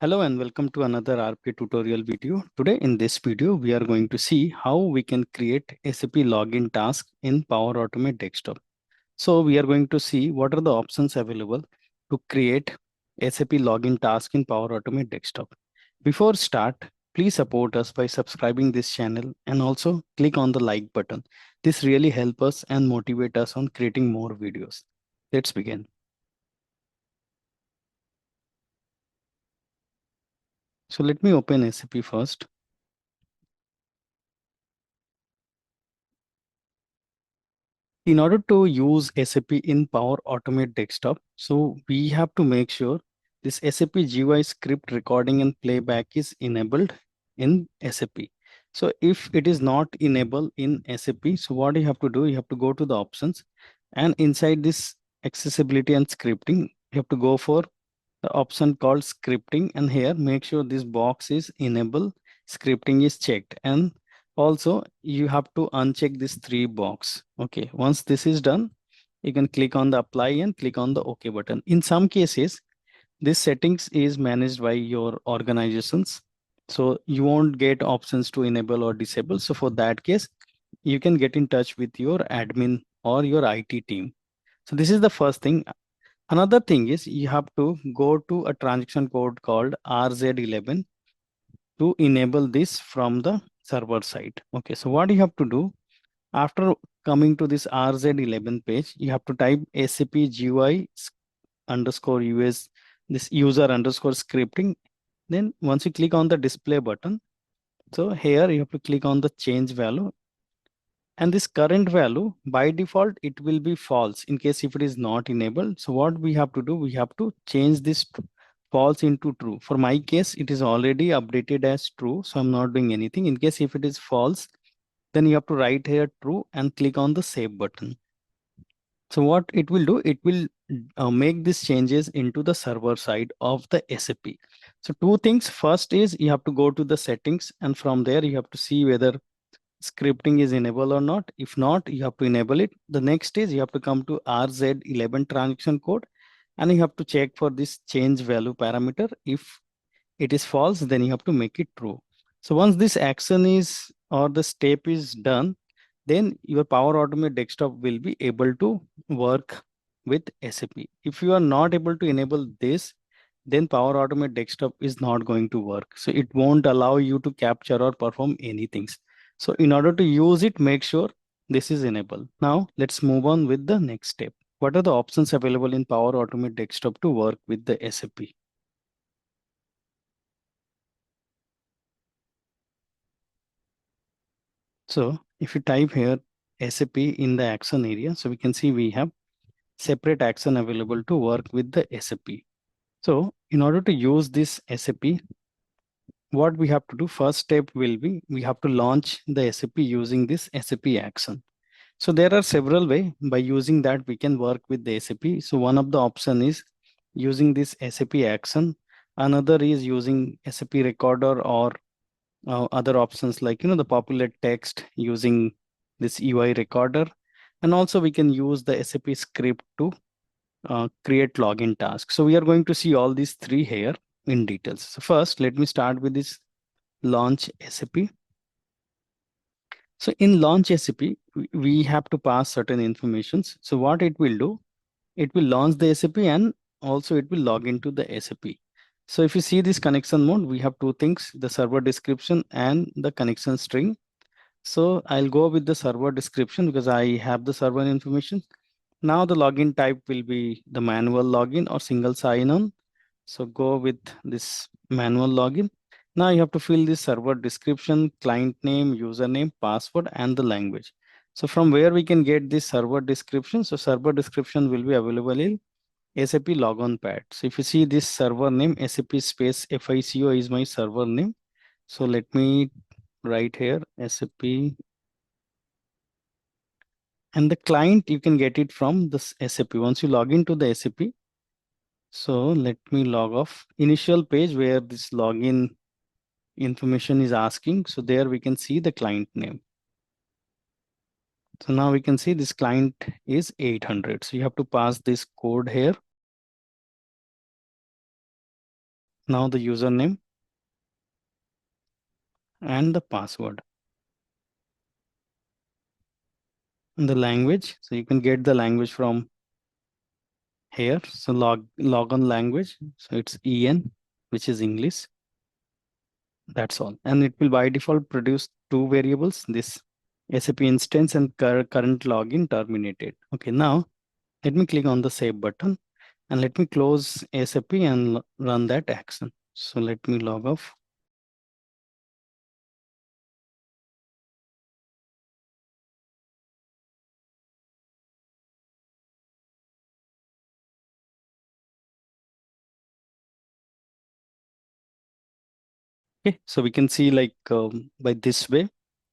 Hello and welcome to another RP tutorial video. Today in this video, we are going to see how we can create SAP login task in Power Automate desktop. So we are going to see what are the options available to create SAP login task in Power Automate desktop. Before start, please support us by subscribing this channel and also click on the like button. This really helps us and motivate us on creating more videos. Let's begin. So let me open SAP first. In order to use SAP in Power Automate desktop, so we have to make sure this SAP GUI script recording and playback is enabled in SAP. So if it is not enabled in SAP, so what you have to do, you have to go to the options and inside this accessibility and scripting, you have to go for the option called scripting, and here make sure this box is enable, scripting is checked, and also you have to uncheck this three box. Okay, once this is done, you can click on the apply and click on the OK button. In some cases, this settings is managed by your organizations, so you won't get options to enable or disable. So for that case, you can get in touch with your admin or your IT team. So this is the first thing. Another thing is you have to go to a transaction code called RZ11 to enable this from the server side. Okay, so what you have to do after coming to this RZ11 page, you have to type SAP GUI underscore US, this user underscore scripting. Then once you click on the display button, so here you have to click on the change value, and this current value by default it will be false in case if it is not enabled. So what we have to do, we have to change this false into true. For my case it is already updated as true, so I'm not doing anything. In case if it is false, then you have to write here true and click on the save button. So what it will do, it will make these changes into the server side of the SAP. So two things. First is you have to go to the settings, and from there you have to see whether scripting is enabled or not. If not, you have to enable it. The next is you have to come to RZ11 transaction code and you have to check for this change value parameter. If it is false, then you have to make it true. So once this action is or the step is done, then your Power Automate desktop will be able to work with SAP. If you are not able to enable this, then Power Automate desktop is not going to work. So it won't allow you to capture or perform anything. So in order to use it, make sure this is enabled. Now let's move on with the next step. What are the options available in Power Automate desktop to work with the SAP? So if you type here SAP in the action area, so we can see we have separate action available to work with the SAP. So in order to use this SAP, what we have to do, first step will be we have to launch the SAP using this SAP action. So there are several ways by using that we can work with the SAP. So one of the option is using this SAP action. Another is using SAP recorder or other options like the popular text using this UI recorder. And also we can use the SAP script to create login tasks. So we are going to see all these three here in details. So first, let me start with this launch SAP. So in launch SAP, we have to pass certain informations. So what it will do, it will launch the SAP and also it will log into the SAP. So if you see this connection mode, we have two things, the server description and the connection string. So I'll go with the server description because I have the server information. Now the login type will be the manual login or single sign-on. So go with this manual login. Now you have to fill this server description, client name, username, password, and the language. So from where we can get this server description? So server description will be available in SAP logon pad. So if you see this server name, SAP space FICO is my server name. So let me write here SAP. And the client, you can get it from this SAP. Once you log into the SAP, so let me log off. Initial page where this login information is asking. So there we can see the client name. So now we can see this client is 800. So you have to pass this code here. Now the username and the password. And the language, so you can get the language from here. So log on language, so it's EN, which is English. That's all. And it will by default produce two variables, this SAP instance and current login terminated. Okay, now let me click on the save button and let me close SAP and run that action. So let me log off. Okay, so we can see like by this way,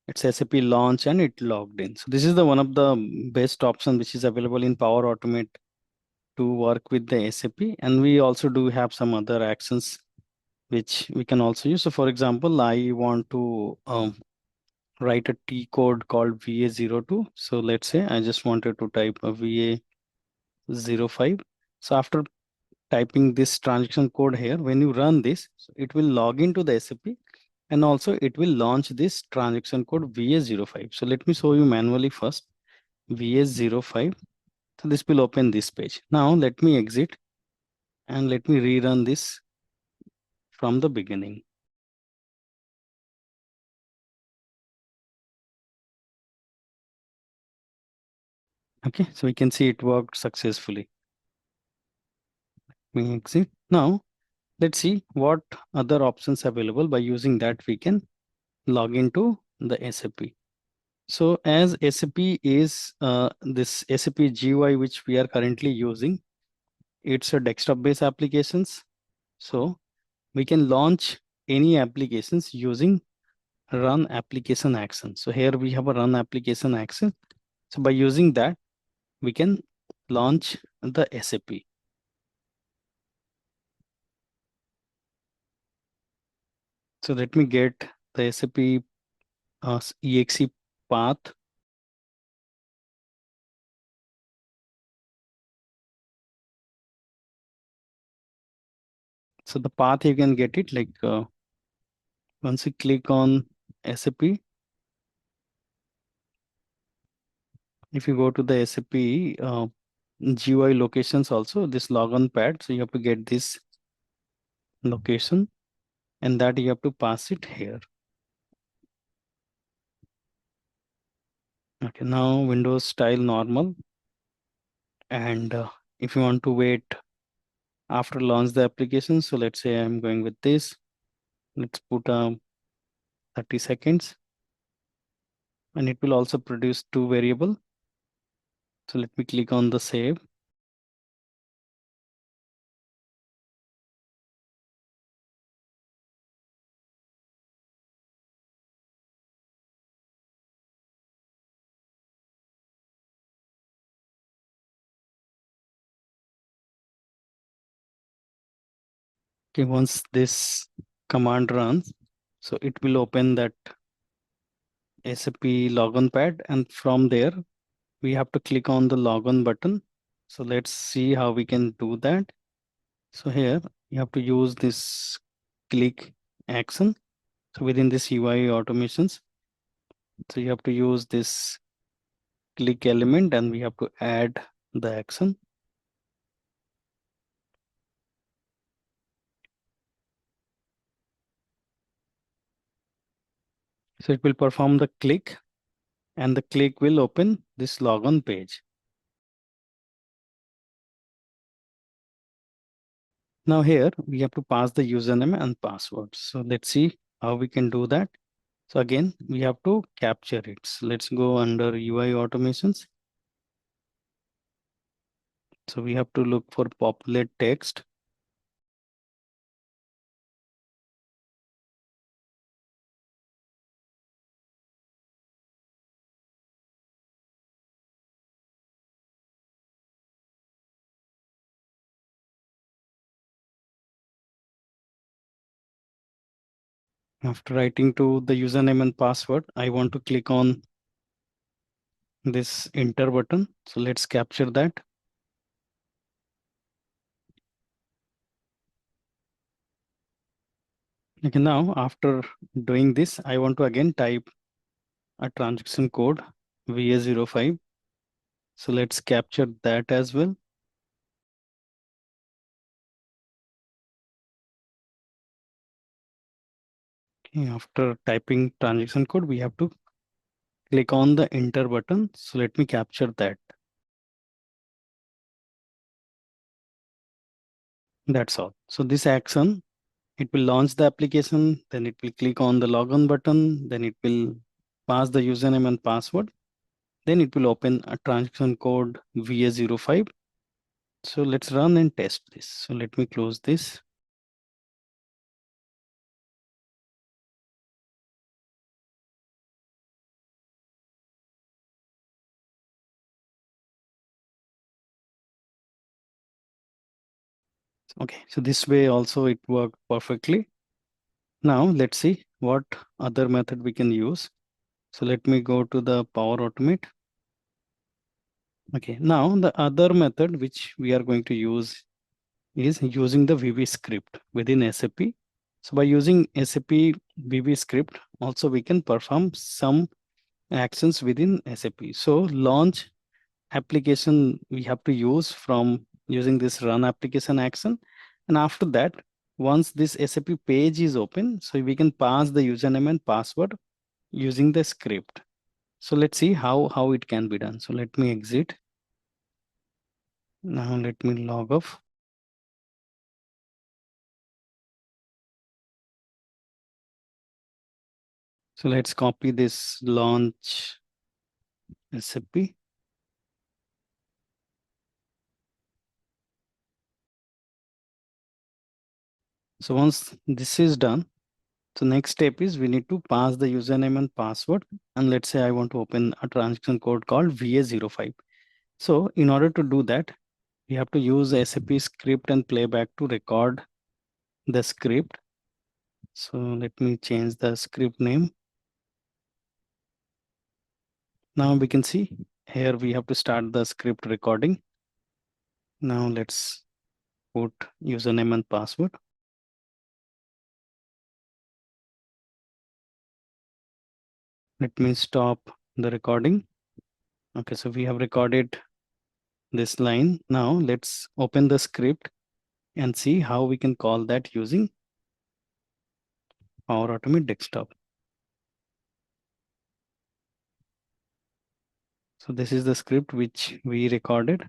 it's SAP launch and it logged in. So this is the one of the best option which is available in Power Automate to work with the SAP. And we also do have some other actions which we can also use. So for example, I want to write a T code called VA02. So let's say I just wanted to type a VA05. So after typing this transaction code here, when you run this, so it will log into the SAP and also it will launch this transaction code VA05. So let me show you manually first, VA05. So this will open this page. Now let me exit and let me rerun this from the beginning. Okay, so we can see it worked successfully. We exit. Now let's see what other options available. By using that, we can log into the SAP. So as SAP is this SAP GUI which we are currently using, it's a desktop-based applications. So we can launch any applications using run application action. So here we have a run application action. So by using that, we can launch the SAP. So let me get the SAP exe path. So the path you can get it like once you click on SAP, if you go to the SAP GUI locations also, this logon pad, so you have to get this location and that you have to pass it here. Okay, now Windows style normal. And if you want to wait after launch the application, so let's say I'm going with this. Let's put 30 seconds and it will also produce two variable. So let me click on the save. Okay, once this command runs, so it will open that SAP logon pad, and from there we have to click on the logon button. So let's see how we can do that. So here you have to use this click action. So within this UI automations, so you have to use this click element and we have to add the action. So it will perform the click and the click will open this logon page. Now here we have to pass the username and password. So let's see how we can do that. So again, we have to capture it. So let's go under UI automations. So we have to look for populate text. After writing to the username and password, I want to click on this enter button. So let's capture that. Okay, now after doing this, I want to again type a transaction code VA05. So let's capture that as well. Okay, after typing transaction code, we have to click on the enter button. So let me capture that. That's all. So this action, it will launch the application, then it will click on the login button, then it will pass the username and password, then it will open a transaction code VA05. So let's run and test this. So let me close this. Okay, so this way also it worked perfectly. Now let's see what other method we can use. So let me go to the Power Automate. Okay, now the other method which we are going to use is using the VBScript within SAP. So by using SAP VBScript, also we can perform some actions within SAP. So launch application we have to use from using this run application action. And after that, once this SAP page is open, so we can pass the username and password using the script. So let's see how it can be done. So let me exit. Now let me log off. So let's copy this launch SAP. So once this is done, so next step is we need to pass the username and password. And let's say I want to open a transaction code called VA05. So in order to do that, we have to use SAP script and playback to record the script. So let me change the script name. Now we can see here we have to start the script recording. Now let's put username and password. Let me stop the recording. Okay, so we have recorded this line. Now let's open the script and see how we can call that using Power Automate Desktop. So this is the script which we recorded.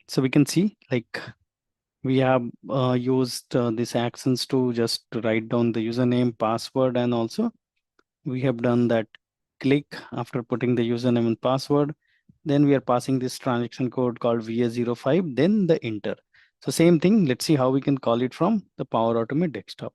So we can see like we have used these actions to just write down the username, password, and also we have done that click after putting the username and password. Then we are passing this transaction code called VA05, then the enter. So same thing, let's see how we can call it from the Power Automate Desktop.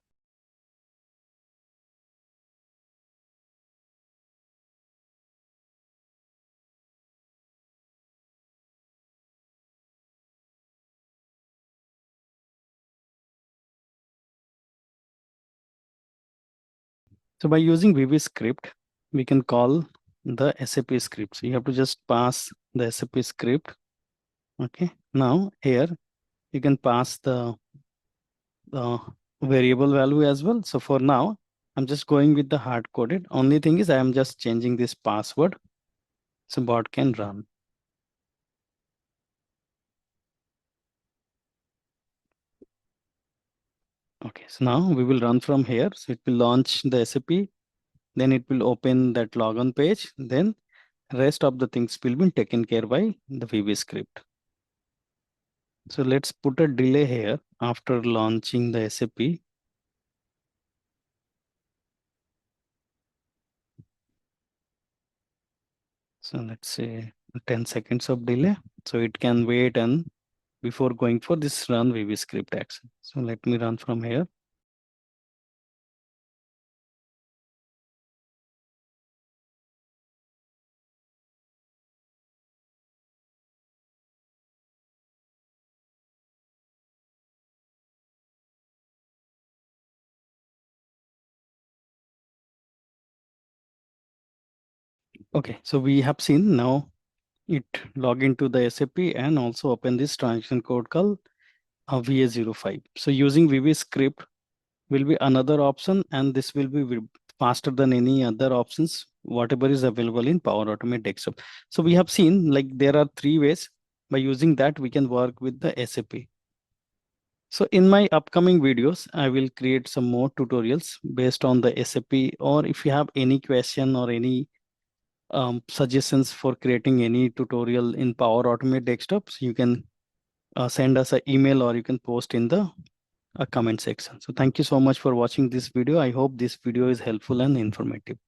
So by using VBScript, we can call the SAP script. So you have to just pass the SAP script. Okay. Now here you can pass the variable value as well. So for now, I'm just going with the hard coded. Only thing is I am just changing this password so bot can run. Okay. So now we will run from here. So it will launch the SAP. Then it will open that login page. Then rest of the things will be taken care by the VBScript. So let's put a delay here after launching the SAP. So let's say 10 seconds of delay. So it can wait and before going for this run VBScript action. So let me run from here. Okay, so we have seen now it log into the SAP and also open this transaction code called VA05. So using VBScript will be another option, and this will be faster than any other options, whatever is available in Power Automate Desktop. So we have seen like there are three ways by using that we can work with the SAP. So in my upcoming videos, I will create some more tutorials based on the SAP, or if you have any question or any suggestions for creating any tutorial in Power Automate Desktop, so you can send us an email or you can post in the comment section. So thank you so much for watching this video. I hope this video is helpful and informative.